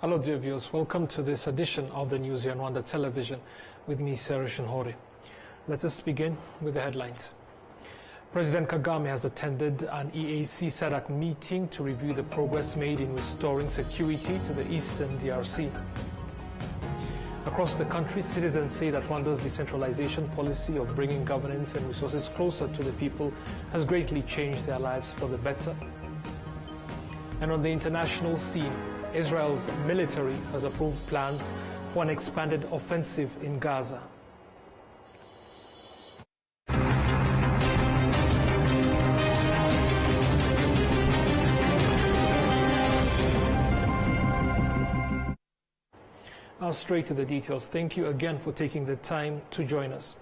Hello dear viewers, welcome to this edition of the news here on Rwanda Television with me, Sarah Shinhori. Let us begin with the headlines. President Kagame has attended an EAC SADC meeting to review the progress made in restoring security to the eastern DRC. Across the country, citizens say that Rwanda's decentralization policy of bringing governance and resources closer to the people has greatly changed their lives for the better. And on the international scene, Israel's military has approved plans for an expanded offensive in Gaza. Now straight to the details. Thank you again for taking the time to join us.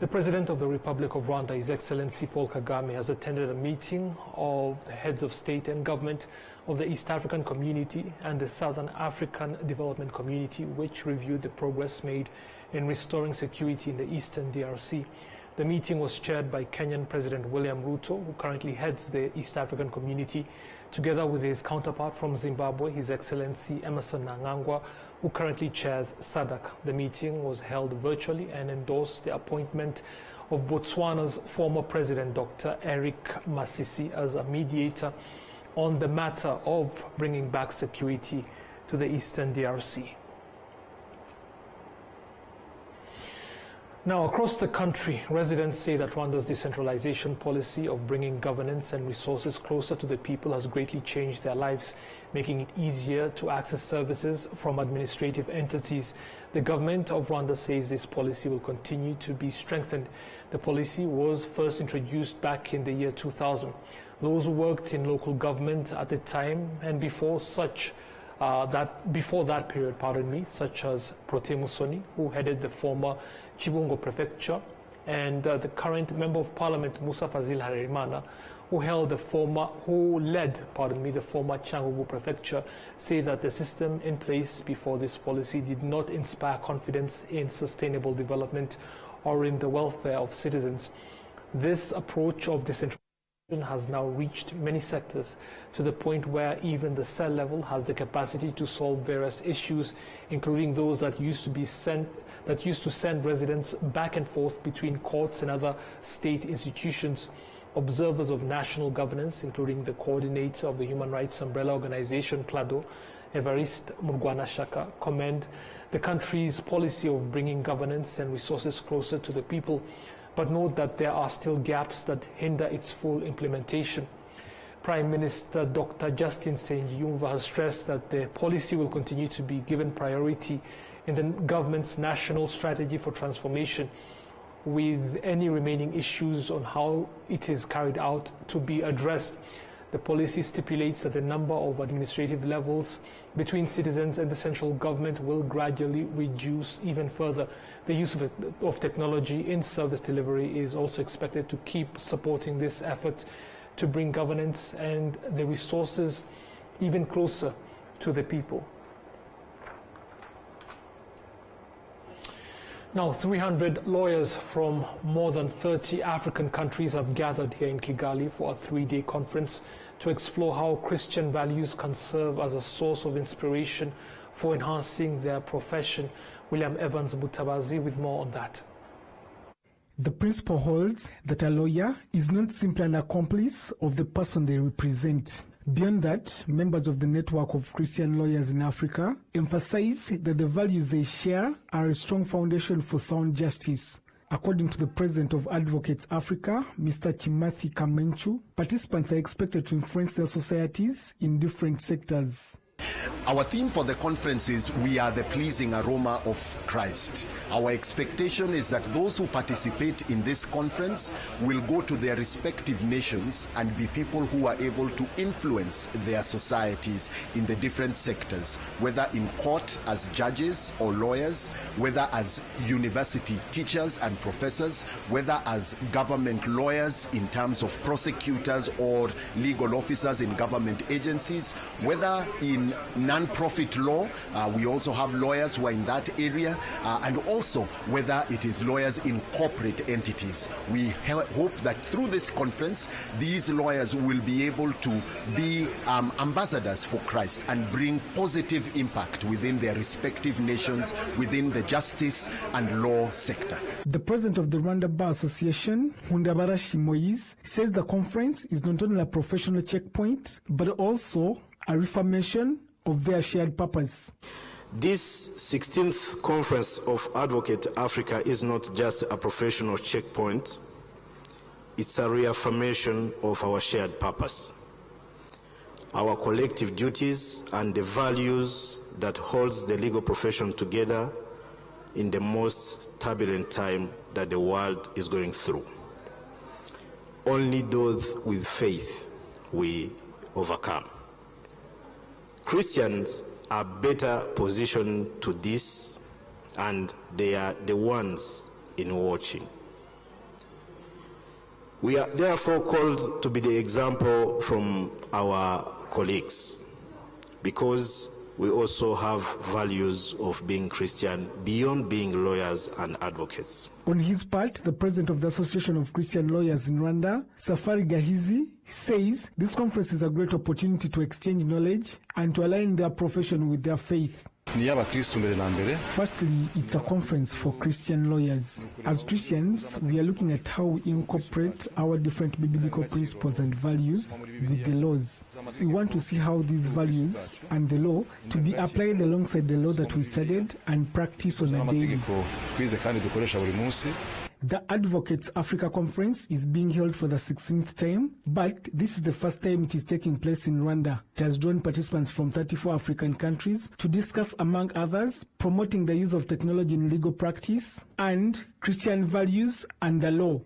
The President of the Republic of Rwanda, His Excellency Paul Kagame, has attended a meeting of the heads of state and government of the East African Community and the Southern African Development Community, which reviewed the progress made in restoring security in the eastern DRC. The meeting was chaired by Kenyan President William Ruto, who currently heads the East African Community, together with his counterpart from Zimbabwe, His Excellency Emerson Mnangagwa, who currently chairs SADC. The meeting was held virtually and endorsed the appointment of Botswana's former president, Dr. Eric Masisi, as a mediator on the matter of bringing back security to the eastern DRC. Now, across the country, residents say that Rwanda's decentralization policy of bringing governance and resources closer to the people has greatly changed their lives, making it easier to access services from administrative entities. The government of Rwanda says this policy will continue to be strengthened. The policy was first introduced back in the year 2000. Those who worked in local government at the time and before that period, such as Prote Musoni, who headed the former Chibungo prefecture, and the current member of parliament Musa Fazil Harerimana, who led the former Changugu prefecture, say that the system in place before this policy did not inspire confidence in sustainable development or in the welfare of citizens. This approach of decentralization has now reached many sectors, to the point where even the cell level has the capacity to solve various issues, including those that used to send residents back and forth between courts and other state institutions. Observers of national governance, including the coordinator of the Human Rights Umbrella Organization, CLADO, Evariste Murwanashyaka, commend the country's policy of bringing governance and resources closer to the people, but note that there are still gaps that hinder its full implementation. Prime Minister Dr. Justin Nsengiyumva has stressed that the policy will continue to be given priority in the government's national strategy for transformation, with any remaining issues on how it is carried out to be addressed. The policy stipulates that the number of administrative levels between citizens and the central government will gradually reduce even further. The use of technology in service delivery is also expected to keep supporting this effort to bring governance and the resources even closer to the people. Now, 300 lawyers from more than 30 African countries have gathered here in Kigali for a 3-day conference to explore how Christian values can serve as a source of inspiration for enhancing their profession. William Evans Butabazi with more on that. The principle holds that a lawyer is not simply an accomplice of the person they represent. Beyond that, members of the network of Christian lawyers in Africa emphasize that the values they share are a strong foundation for sound justice. According to the president of Advocates Africa, Mr. Chimathi Kamenchu, participants are expected to influence their societies in different sectors. Our theme for the conference is "We are the pleasing aroma of Christ." Our expectation is that those who participate in this conference will go to their respective nations and be people who are able to influence their societies in the different sectors, whether in court as judges or lawyers, whether as university teachers and professors, whether as government lawyers in terms of prosecutors or legal officers in government agencies, whether in non-profit law. We also have lawyers who are in that area, and also whether it is lawyers in corporate entities. We hope that through this conference, these lawyers will be able to be ambassadors for Christ and bring positive impact within their respective nations, within the justice and law sector. The president of the Rwanda Bar Association, Hundabarashi Moise, says the conference is not only a professional checkpoint, but also a reformation of their shared purpose. This 16th Conference of Advocate Africa is not just a professional checkpoint, it's a reaffirmation of our shared purpose, our collective duties and the values that holds the legal profession together in the most turbulent time that the world is going through. Only those with faith will overcome. Christians are better positioned to this, and they are the ones in watching. We are therefore called to be the example from our colleagues, because we also have values of being Christian beyond being lawyers and advocates. On his part, the president of the Association of Christian Lawyers in Rwanda, Safari Gahizi, says this conference is a great opportunity to exchange knowledge and to align their profession with their faith. Firstly, it's a conference for Christian lawyers. As Christians, we are looking at how we incorporate our different biblical principles and values with the laws. We want to see how these values and the law to be applied alongside the law that we studied and practice on a daily. The Advocates Africa Conference is being held for the 16th time, but this is the first time it is taking place in Rwanda. It has drawn participants from 34 African countries to discuss, among others, promoting the use of technology in legal practice and Christian values and the law.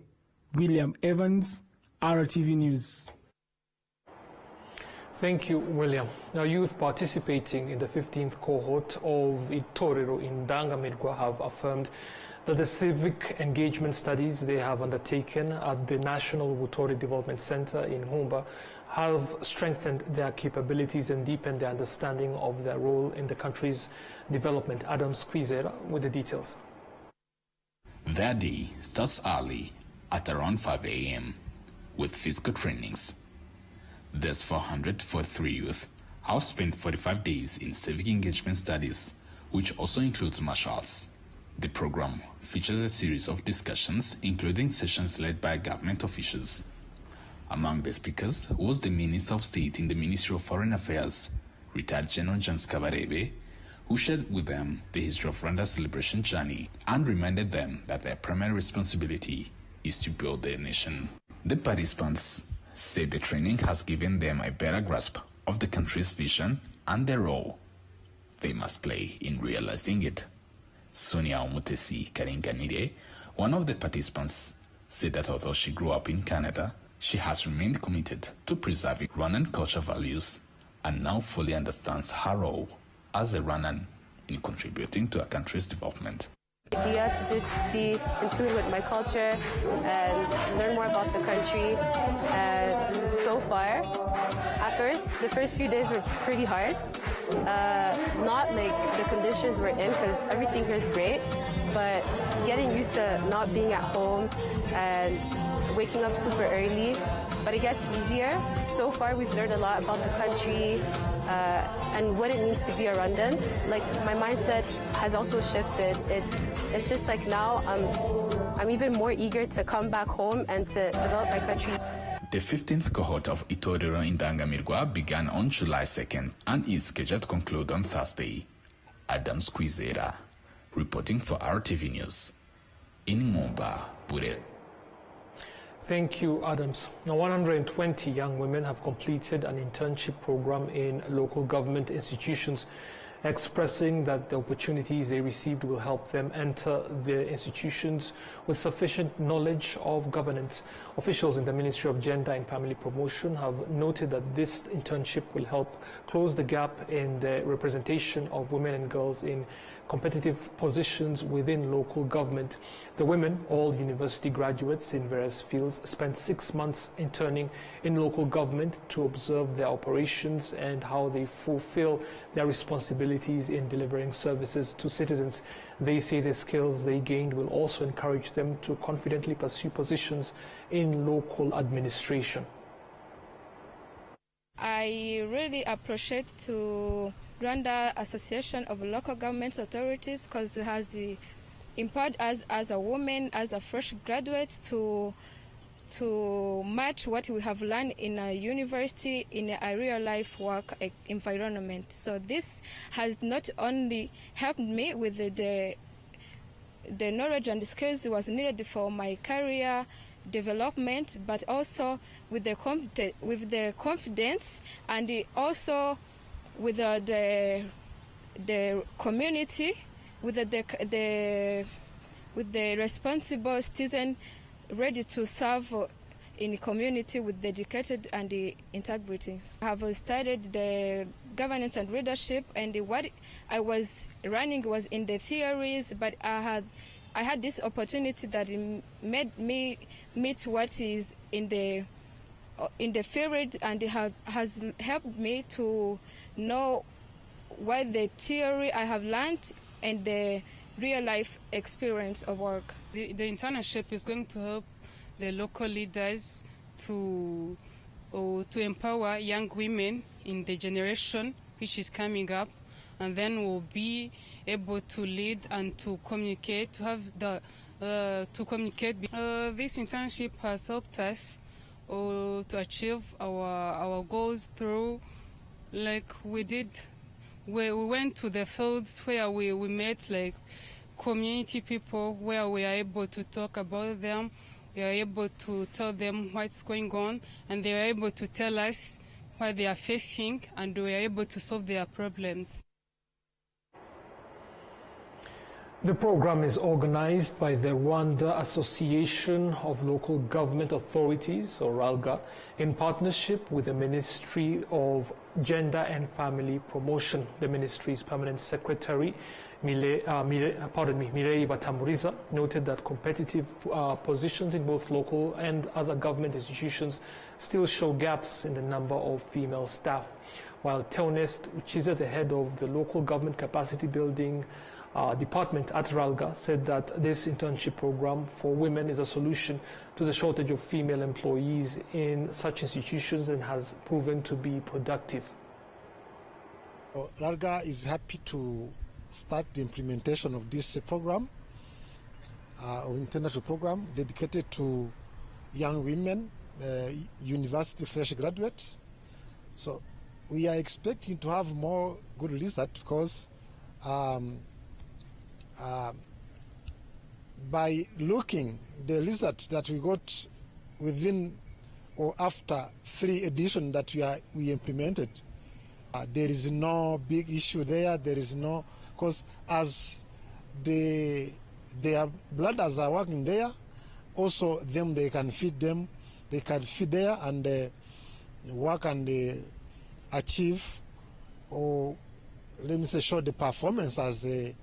William Evans, RTV News. Thank you, William. Now, youth participating in the 15th cohort of Itorero in Ndangamirwa have affirmed that the civic engagement studies they have undertaken at the National Butori Development Center in Humba have strengthened their capabilities and deepened their understanding of their role in the country's development. Adam Squizera with the details. Their day starts early at around 5 a.m. with physical trainings. There's 443 youth have spent 45 days in civic engagement studies, which also includes martial arts. The program features a series of discussions, including sessions led by government officials. Among the speakers was the Minister of State in the Ministry of Foreign Affairs, retired General James Kabarebe, who shared with them the history of Rwanda's liberation journey and reminded them that their primary responsibility is to build their nation. The participants said the training has given them a better grasp of the country's vision and the role they must play in realizing it. Sonia Omutesi Karinganire, one of the participants, said that although she grew up in Canada, she has remained committed to preserving Rwandan culture values and now fully understands her role as a Rwandan in contributing to a country's development. The idea to just be in tune with my culture and learn more about the country. And so far, at first, the first few days were pretty hard. Not like the conditions we're in, because everything here is great, but getting used to not being at home and waking up super early. But it gets easier. So far, we've learned a lot about the country and what it means to be a Rwandan. Like, my mindset has also shifted. It's just like now I'm even more eager to come back home and to develop my country. The 15th cohort of Itorero in Ndangamirwa began on July 2nd and is scheduled to conclude on Thursday. Adam Squizera, reporting for RTV News in Ngomba, Burere. Thank you, Adams. Now, 120 young women have completed an internship program in local government institutions, expressing that the opportunities they received will help them enter the institutions with sufficient knowledge of governance. Officials in the Ministry of Gender and Family Promotion have noted that this internship will help close the gap in the representation of women and girls in competitive positions within local government. The women, all university graduates in various fields, spent 6 months interning in local government to observe their operations and how they fulfill their responsibilities in delivering services to citizens. They say the skills they gained will also encourage them to confidently pursue positions in local administration. I really appreciate to Rwanda Association of Local Government Authorities because it has empowered us as a woman, as a fresh graduate to match what we have learned in a university in a real life work environment. So this has not only helped me with the knowledge and skills that was needed for my career development, but also with the confidence and also with the community, with the responsible citizen ready to serve in the community with dedicated and integrity. I have studied the governance and leadership, and what I was running was in the theories, but I had this opportunity that made me meet what is in the field, and it has helped me to know what the theory I have learned and the real life experience of work. The internship is going to help the local leaders to empower young women in the generation which is coming up, and then we'll be able to lead and to communicate, to have to communicate. This internship has helped us to achieve our goals through, like we went to the fields where we met like community people, where we are able to talk about them, we are able to tell them what's going on, and they are able to tell us what they are facing, and we are able to solve their problems. The program is organized by the Rwanda Association of Local Government Authorities, or RALGA, in partnership with the Ministry of Gender and Family Promotion. The ministry's permanent secretary, Mirei Batamuriza, noted that competitive positions in both local and other government institutions still show gaps in the number of female staff, while Theonest, which is at the head of the local government capacity building department at RALGA, said that this internship program for women is a solution to the shortage of female employees in such institutions and has proven to be productive. RALGA is happy to start the implementation of this program, internship program dedicated to young women, university fresh graduates. So we are expecting to have more good results because by looking the result that we got within or after 3 editions that we implemented, there is no big issue there. There is no, because as their bladders are working there, also them they can feed them, they can feed there and work and achieve, or let me say show the performance as the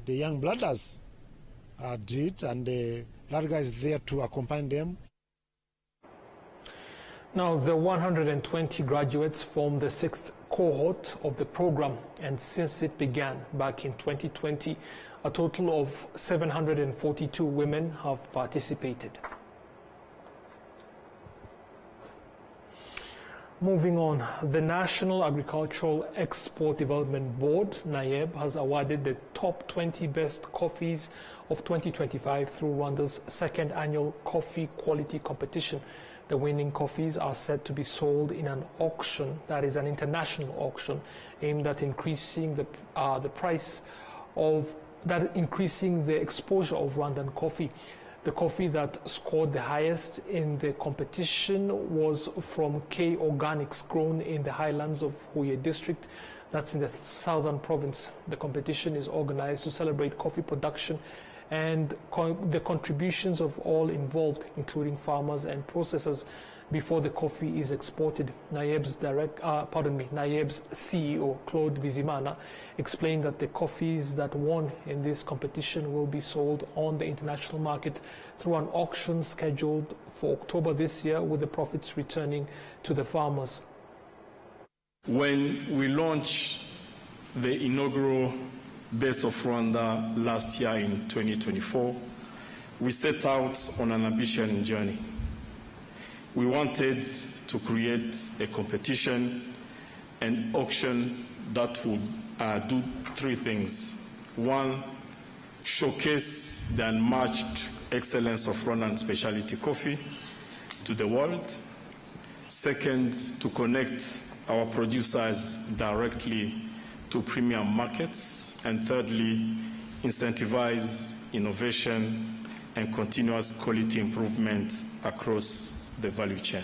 young bladders did, and the RALGA is there to accompany them. Now, the 120 graduates form the 6th cohort of the program, and since it began back in 2020, a total of 742 women have participated. Moving on, the National Agricultural Export Development Board, NAEB, has awarded the top 20 best coffees of 2025 through Rwanda's 2nd annual coffee quality competition. The winning coffees are set to be sold in an auction, that is an international auction, aimed at increasing the exposure of Rwandan coffee. The coffee that scored the highest in the competition was from K Organics, grown in the highlands of Huye district, that's in the southern province. The competition is organized to celebrate coffee production and the contributions of all involved, including farmers and processors. before the coffee is exported. NAIEB's CEO, Claude Bizimana, explained that the coffees that won in this competition will be sold on the international market through an auction scheduled for October this year, with the profits returning to the farmers. When we launched the inaugural Best of Rwanda last year in 2024, we set out on an ambitious journey. We wanted to create a competition and auction that would do three things. One, showcase the unmatched excellence of Rwandan specialty coffee to the world. Second, to connect our producers directly to premium markets. And thirdly, incentivize innovation and continuous quality improvement across the value chain.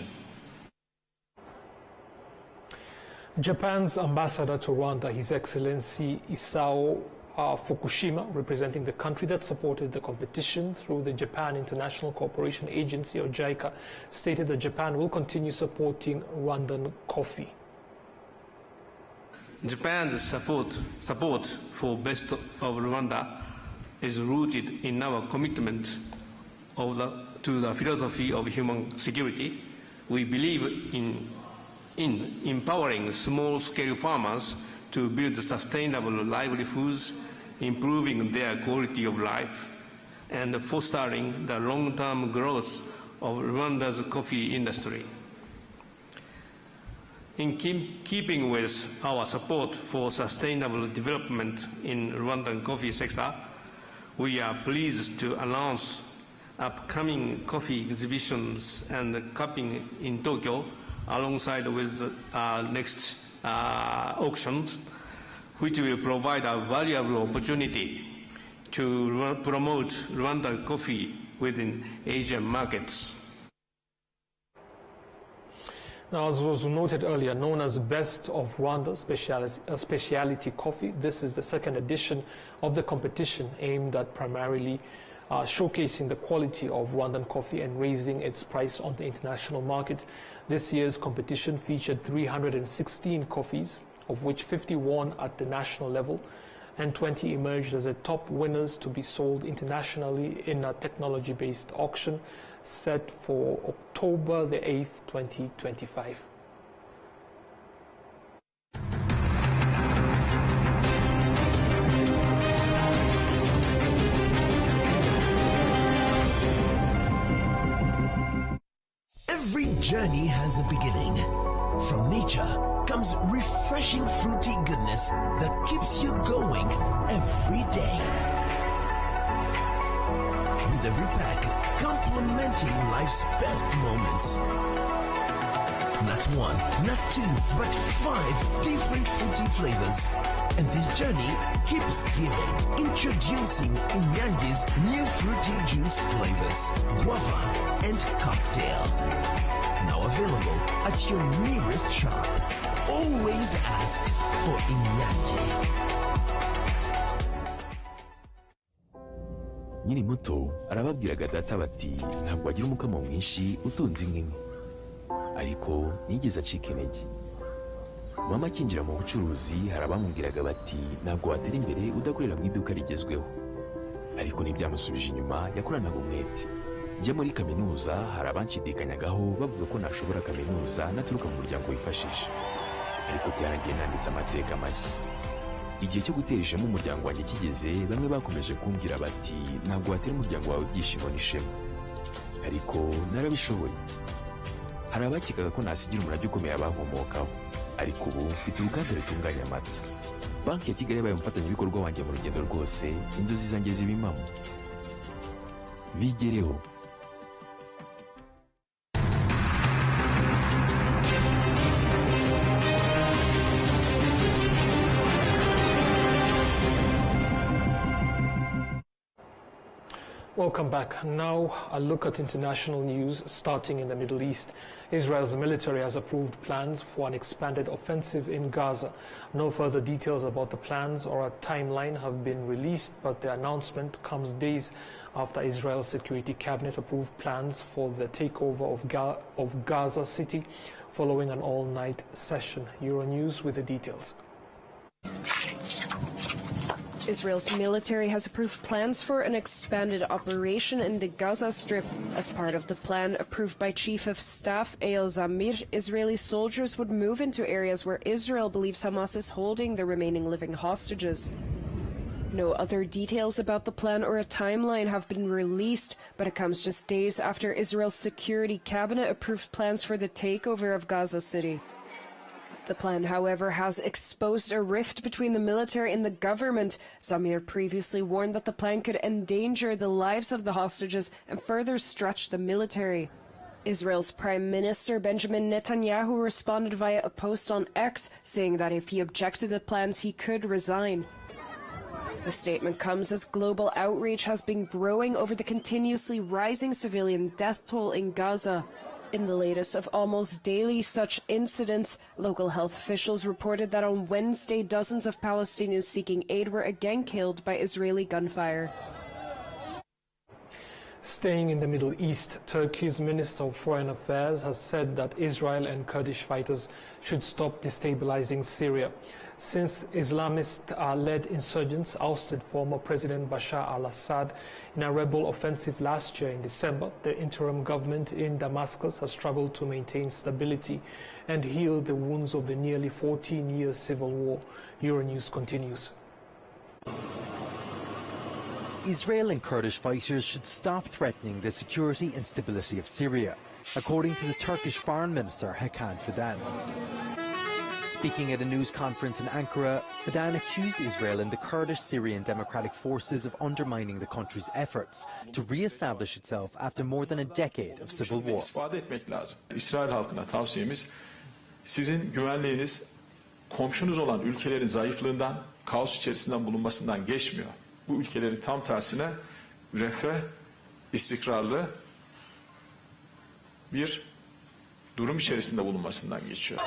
Japan's ambassador to Rwanda, His Excellency Isao Fukushima, representing the country that supported the competition through the Japan International Cooperation Agency, or JICA, stated that Japan will continue supporting Rwandan coffee. Japan's support for Best of Rwanda is rooted in our commitment to the philosophy of human security. We believe in empowering small-scale farmers to build sustainable livelihoods, improving their quality of life, and fostering the long-term growth of Rwanda's coffee industry. In keeping with our support for sustainable development in Rwandan coffee sector, we are pleased to announce upcoming coffee exhibitions and cupping in Tokyo, alongside with next auctions, which will provide a valuable opportunity to promote Rwandan coffee within Asian markets. Now, as was noted earlier, known as Best of Rwanda Specialty Coffee, this is the second edition of the competition, aimed at primarily showcasing the quality of Rwandan coffee and raising its price on the international market. This year's competition featured 316 coffees, of which 50 won at the national level, and 20 emerged as the top winners to be sold internationally in a technology-based auction set for October the 8th, 2025. Every journey has a beginning. From nature comes refreshing fruity goodness that keeps you going every day. With every pack complementing life's best moments. Not one, not two, but 5 different fruity flavors. And this journey keeps giving. Introducing Inyanji's new fruity juice flavors, guava and cocktail. Now available at your nearest shop. Always ask for Inyanji. Nyiri muto arababwiraga data bati ntabwo wagira umukamo mwinshi utunze inka imwe, ariko nigeze acika intege. Mama akinjira mu bucuruzi hari abamubwiraga bati ntabwo watera imbere udakorera mu iduka rigezweho, ariko ntibyamusubije inyuma, yakoranaga umwete. Njya muri kaminuza hari abanshidikanyagaho bavuga ko nashobora kaminuza naturuka mu muryango wifashije, ariko byarangiye nanditse amateka mashya. Igihe cyo gutera ishema umuryango wanjye kigeze, bamwe bakomeje kumbwira bati ntabwo watera umuryango wawe ibyishimo n'ishema, ariko narabishoboye. Hari abakekaga ko nasigira umurage ukomeye abankomokaho, ariko ubu mfite uruganda rutunganya amata. Banki ya Kigali yabaye umufatanyabikorwa wanjye mu rugendo rwose, inzozi zanjye ziba impamo. Bigereho. Welcome back. Now a look at international news, starting in the Middle East. Israel's military has approved plans for an expanded offensive in Gaza. No further details about the plans or a timeline have been released, but the announcement comes days after Israel's security cabinet approved plans for the takeover of Gaza City following an all-night session. Euronews with the details. Israel's military has approved plans for an expanded operation in the Gaza Strip. As part of the plan approved by Chief of Staff Eyal Zamir, Israeli soldiers would move into areas where Israel believes Hamas is holding the remaining living hostages. No other details about the plan or a timeline have been released, but it comes just days after Israel's security cabinet approved plans for the takeover of Gaza City. The plan, however, has exposed a rift between the military and the government. Zamir previously warned that the plan could endanger the lives of the hostages and further stretch the military. Israel's Prime Minister Benjamin Netanyahu responded via a post on X, saying that if he objected to the plans, he could resign. The statement comes as global outrage has been growing over the continuously rising civilian death toll in Gaza. In the latest of almost daily such incidents, local health officials reported that on Wednesday, dozens of Palestinians seeking aid were again killed by Israeli gunfire. Staying in the Middle East, Turkey's Minister of Foreign Affairs has said that Israel and Kurdish fighters should stop destabilizing Syria. Since Islamist-led insurgents ousted former President Bashar al-Assad in a rebel offensive last year in December, the interim government in Damascus has struggled to maintain stability and heal the wounds of the nearly 14-year civil war. Euronews continues. Israel and Kurdish fighters should stop threatening the security and stability of Syria, according to the Turkish Foreign Minister Hakan Fidan. Speaking at a news conference in Ankara, Fidan accused Israel and the Kurdish Syrian Democratic Forces of undermining the country's efforts to re-establish itself after more than a decade of civil war. İsrail halkına tavsiyemiz, sizin güvenliğiniz komşunuz olan ülkelerin zayıflığından, kaos içerisinden bulunmasından geçmiyor. Bu ülkeleri tam tersine refah, istikrarlı bir durum içerisinde bulunmasından geçiyor.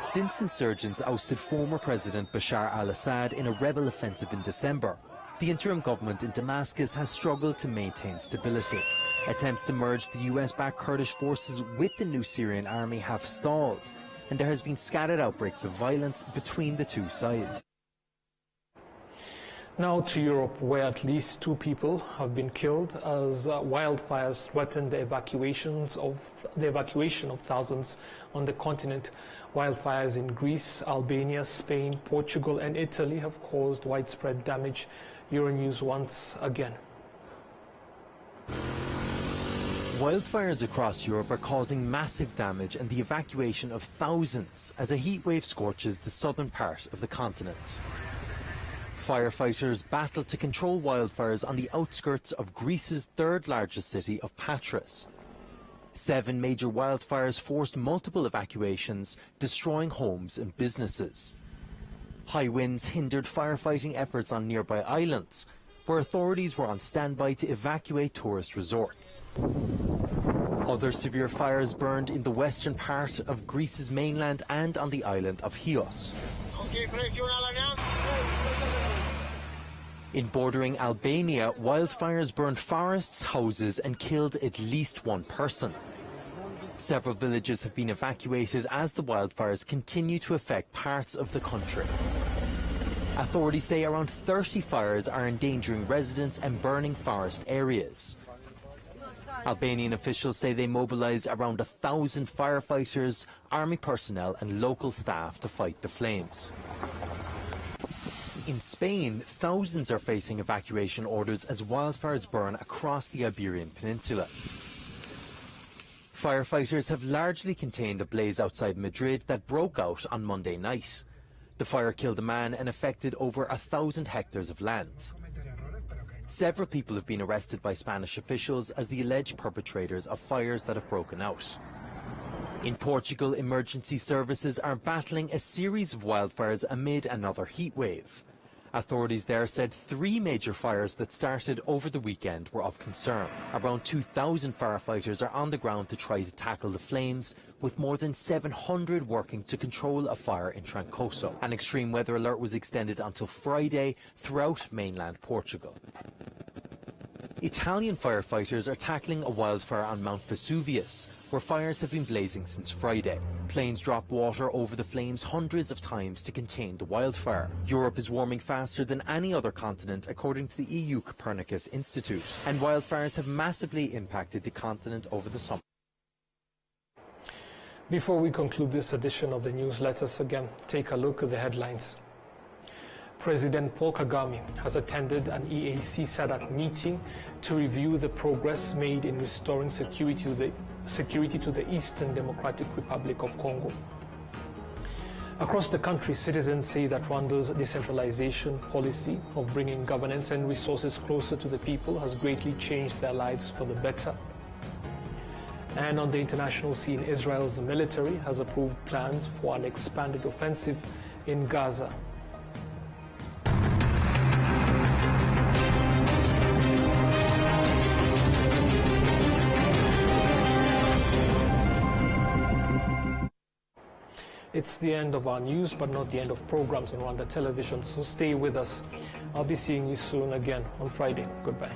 Since insurgents ousted former President Bashar al-Assad in a rebel offensive in December, the interim government in Damascus has struggled to maintain stability. Attempts to merge the US-backed Kurdish forces with the new Syrian army have stalled, and there has been scattered outbreaks of violence between the two sides. Now to Europe, where at least 2 people have been killed as wildfires threaten the evacuation of thousands on the continent. Wildfires in Greece, Albania, Spain, Portugal and Italy have caused widespread damage. Euronews once again. Wildfires across Europe are causing massive damage and the evacuation of thousands as a heatwave scorches the southern part of the continent. Firefighters battle to control wildfires on the outskirts of Greece's third largest city of Patras. 7 major wildfires forced multiple evacuations, destroying homes and businesses. High winds hindered firefighting efforts on nearby islands, where authorities were on standby to evacuate tourist resorts. Other severe fires burned in the western part of Greece's mainland and on the island of Chios. In bordering Albania, wildfires burned forests, houses and killed at least 1 person. Several villages have been evacuated as the wildfires continue to affect parts of the country. Authorities say around 30 fires are endangering residents and burning forest areas. Albanian officials say they mobilized around 1,000 firefighters, army personnel and local staff to fight the flames. In Spain, thousands are facing evacuation orders as wildfires burn across the Iberian Peninsula. Firefighters have largely contained a blaze outside Madrid that broke out on Monday night. The fire killed a man and affected over 1,000 hectares of land. Several people have been arrested by Spanish officials as the alleged perpetrators of fires that have broken out. In Portugal, emergency services are battling a series of wildfires amid another heatwave. Authorities there said 3 major fires that started over the weekend were of concern. Around 2,000 firefighters are on the ground to try to tackle the flames, with more than 700 working to control a fire in Trancoso. An extreme weather alert was extended until Friday throughout mainland Portugal. Italian firefighters are tackling a wildfire on Mount Vesuvius, where fires have been blazing since Friday. Planes drop water over the flames hundreds of times to contain the wildfire. Europe is warming faster than any other continent, according to the EU Copernicus Institute, and wildfires have massively impacted the continent over the summer. Before we conclude this edition of the news, let us again take a look at the headlines. President Paul Kagame has attended an EAC SADC meeting to review the progress made in restoring security to the Eastern Democratic Republic of Congo. Across the country, citizens say that Rwanda's decentralization policy of bringing governance and resources closer to the people has greatly changed their lives for the better. And on the international scene, Israel's military has approved plans for an expanded offensive in Gaza. It's the end of our news, but not the end of programs on Rwanda Television, so stay with us. I'll be seeing you soon again on Friday. Goodbye.